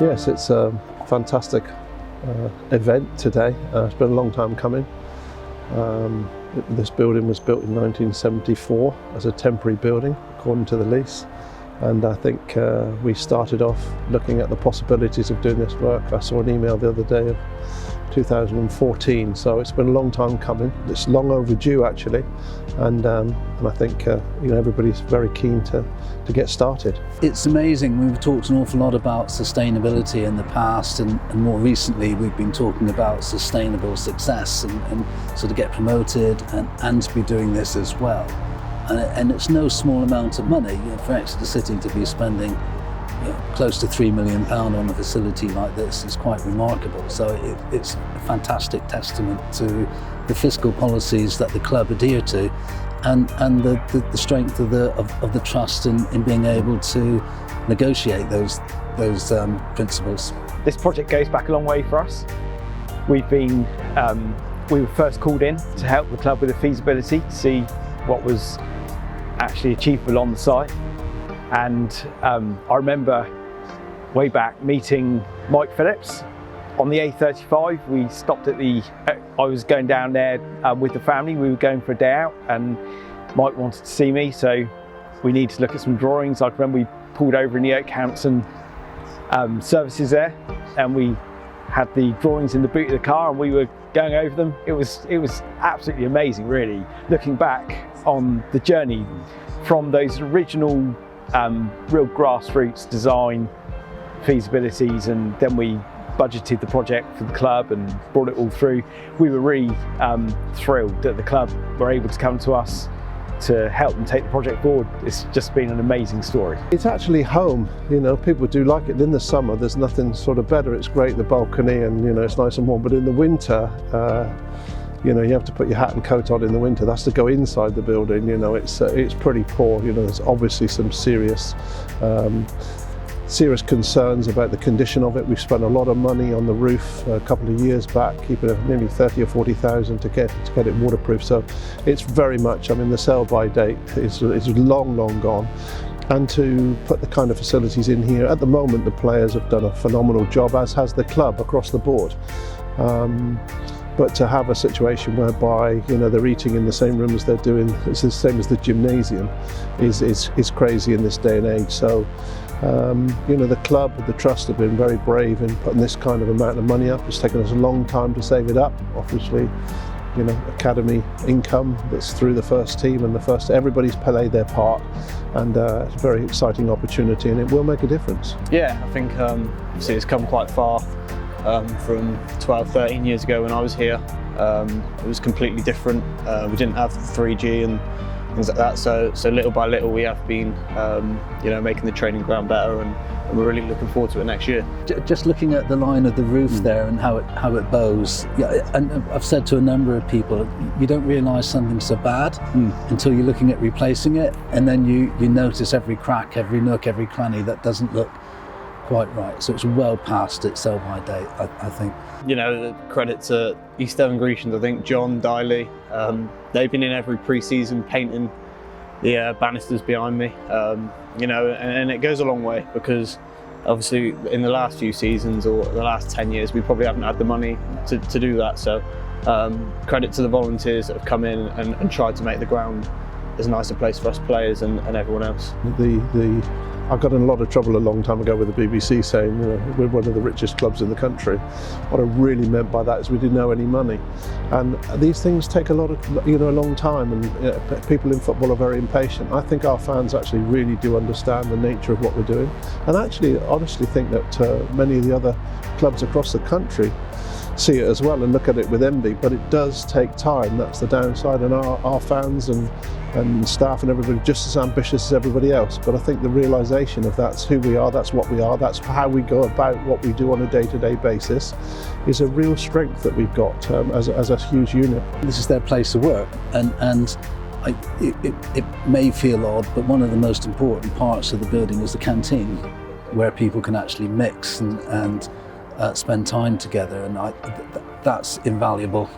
Yes, it's a fantastic event today. It's been a long time coming. This building was built in 1974 as a temporary building, according to the lease. And I think we started off looking at the possibilities of doing this work. I saw an email the other day of 2014, so it's been a long time coming. It's long overdue actually, and I think everybody's very keen to get started. It's amazing. We've talked an awful lot about sustainability in the past, and more recently we've been talking about sustainable success and sort of get promoted and to be doing this as well. And it's no small amount of money for Exeter City to be spending close to £3 million on a facility like this is quite remarkable. So it's a fantastic testament to the fiscal policies that the club adhere to, and the strength of the trust in being able to negotiate those principles. This project goes back a long way for us. We were first called in to help the club with the feasibility, to see what was actually achievable on the site. And I remember way back meeting Mike Phillips on the A35. We stopped at I was going down there with the family. We were going for a day out and Mike wanted to see me, so we needed to look at some drawings. I remember we pulled over in the Oakhampton services there, and we had the drawings in the boot of the car and we were going over them. It was absolutely amazing, really, looking back on the journey from those original real grassroots design feasibilities, and then we budgeted the project for the club and brought it all through. We were really thrilled that the club were able to come to us to help them take the project forward. It's just been an amazing story. It's actually home, people do like it. In the summer there's nothing sort of better. It's great, the balcony, and it's nice and warm, but in the winter you have to put your hat and coat on in the winter. That's to go inside the building. It's pretty poor. There's obviously some serious concerns about the condition of it. We've spent a lot of money on the roof a couple of years back, keeping it nearly 30 or 40,000 to get it waterproof. So it's very much, the sell-by date is long gone. And to put the kind of facilities in here, at the moment the players have done a phenomenal job, as has the club across the board. But to have a situation whereby they're eating in the same room as they're doing, it's the same as the gymnasium, is crazy in this day and age. So the club, the trust have been very brave in putting this kind of amount of money up. It's taken us a long time to save it up. Obviously, academy income that's through the first team, and everybody's played their part, and it's a very exciting opportunity, and it will make a difference. Yeah, I think obviously it's come quite far. From 12, 13 years ago when I was here. It was completely different. We didn't have 3G and things like that, so little by little we have been making the training ground better, and we're really looking forward to it next year. Just looking at the line of the roof there and how it bows, and I've said to a number of people, you don't realise something's so bad until you're looking at replacing it, and then you notice every crack, every nook, every cranny that doesn't look quite right. So it's well past its sell-by date, I think. Credit to East Devon Grecians, I think John, Diley, they've been in every pre-season painting the banisters behind me, and it goes a long way, because obviously in the last few seasons or the last 10 years we probably haven't had the money to do that. So credit to the volunteers that have come in and tried to make the ground as nice a place for us players and everyone else. I got in a lot of trouble a long time ago with the BBC saying, we're one of the richest clubs in the country. What I really meant by that is we didn't owe any money. And these things take a long time, and people in football are very impatient. I think our fans actually really do understand the nature of what we're doing. And actually, honestly think that many of the other clubs across the country see it as well and look at it with envy, but it does take time. That's the downside, and our fans and staff and everybody just as ambitious as everybody else. But I think the realisation of that's who we are, that's what we are, that's how we go about what we do on a day-to-day basis is a real strength that we've got as a huge unit. This is their place to work, and it may feel odd, but one of the most important parts of the building is the canteen, where people can actually mix and spend time together, and that's invaluable.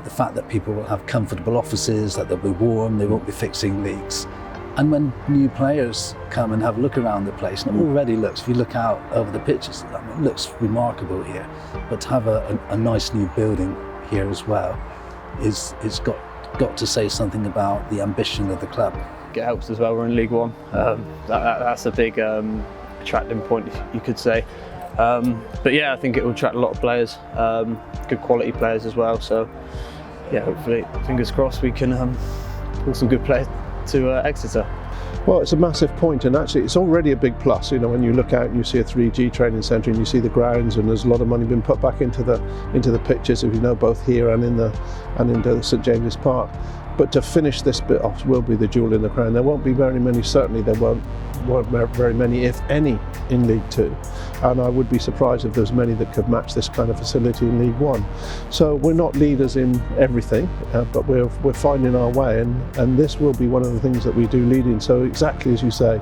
The fact that people will have comfortable offices, that they'll be warm, they won't be fixing leaks, And when new players come and have a look around the place, and it already looks, if you look out over the pitches, I mean, it looks remarkable here. But to have a nice new building here as well, it's got to say something about the ambition of the club. It helps as well, we're in League One. That's a big attracting point, you could say. But yeah, I think it will attract a lot of players, good quality players as well. So yeah, hopefully, fingers crossed, we can pull some good players to Exeter. Well, it's a massive point, and actually it's already a big plus. You know, when you look out and you see a 3G training centre and you see the grounds, and there's a lot of money being put back into the pitches, if you know, both here and into St James's Park. But to finish this bit off will be the jewel in the crown. There won't be very many, certainly there won't very many, if any, in League Two. And I would be surprised if there's many that could match this kind of facility in League One. So we're not leaders in everything, but we're finding our way, and this will be one of the things that we do lead in. So exactly as you say,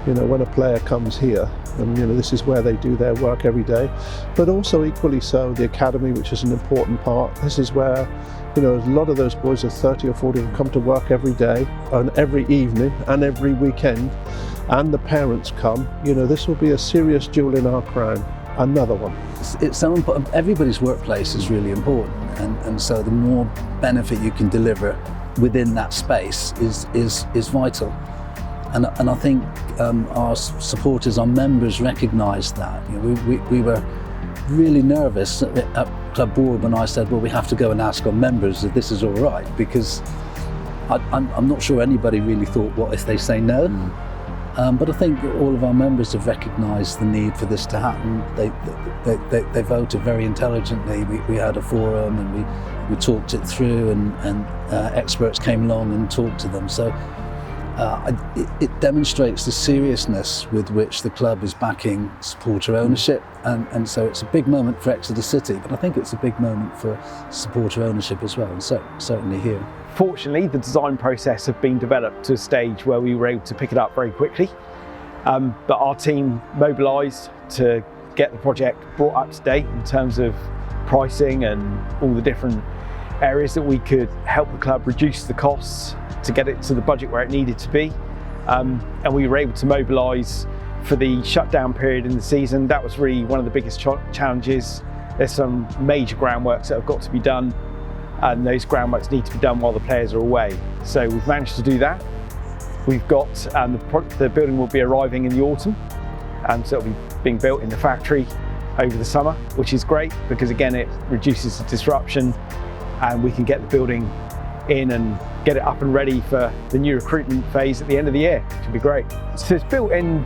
you know, when a player comes here, and you know, this is where they do their work every day, but also equally so the academy, which is an important part. This is where, you know, a lot of those boys, are 30 or 40, who come to work every day and every evening and every weekend, and the parents come. You know, this will be a serious jewel in our crown, another one. It's so important. Everybody's workplace is really important, and so the more benefit you can deliver within that space is vital. And I think our supporters, our members, recognise that. You know, we were really nervous at Club Board when I said, well, we have to go and ask our members if this is all right, because I'm not sure anybody really thought, what if they say no? But I think all of our members have recognised the need for this to happen. They voted very intelligently. We had a forum and we talked it through, and experts came along and talked to them. So it demonstrates the seriousness with which the club is backing supporter ownership, and so it's a big moment for Exeter City, but I think it's a big moment for supporter ownership as well, and so certainly here. Fortunately, the design process had been developed to a stage where we were able to pick it up very quickly, but our team mobilised to get the project brought up to date in terms of pricing and all the different areas that we could help the club reduce the costs to get it to the budget where it needed to be, and we were able to mobilise for the shutdown period in the season. That was really one of the biggest challenges. There's some major groundworks that have got to be done, and those groundworks need to be done while the players are away. So we've managed to do that. We've got the building will be arriving in the autumn, so it'll be being built in the factory over the summer, which is great because again it reduces the disruption, and we can get the building in and get it up and ready for the new recruitment phase at the end of the year, which would be great. So it's built in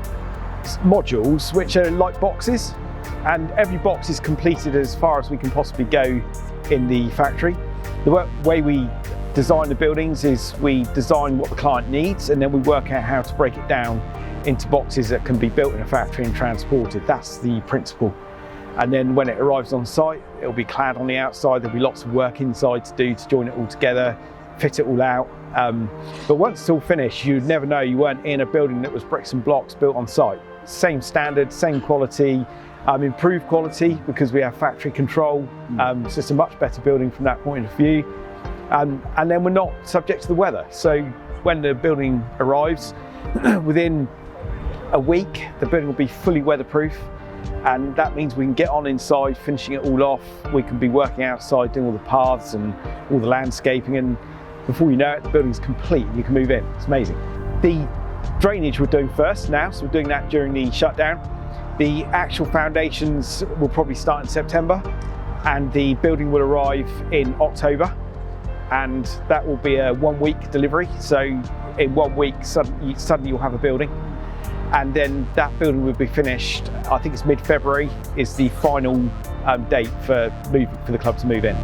modules which are like boxes, and every box is completed as far as we can possibly go in the factory. The way we design the buildings is we design what the client needs, and then we work out how to break it down into boxes that can be built in a factory and transported. That's the principle. And then when it arrives on site, it'll be clad on the outside. There'll be lots of work inside to do to join it all together, fit it all out. But once it's all finished, you'd never know you weren't in a building that was bricks and blocks built on site. Same standard, same quality, improved quality because we have factory control. It's just a much better building from that point of view. And then we're not subject to the weather. So when the building arrives, within a week, the building will be fully weatherproof. And that means we can get on inside, finishing it all off. We can be working outside, doing all the paths and all the landscaping, and before you know it, the building's complete. You can move in. It's amazing. The drainage we're doing first now, so we're doing that during the shutdown. The actual foundations will probably start in September, and the building will arrive in October, and that will be a 1 week delivery. So in 1 week, suddenly you'll have a building. And then that building will be finished, I think it's mid-February, is the final date for the club to move in.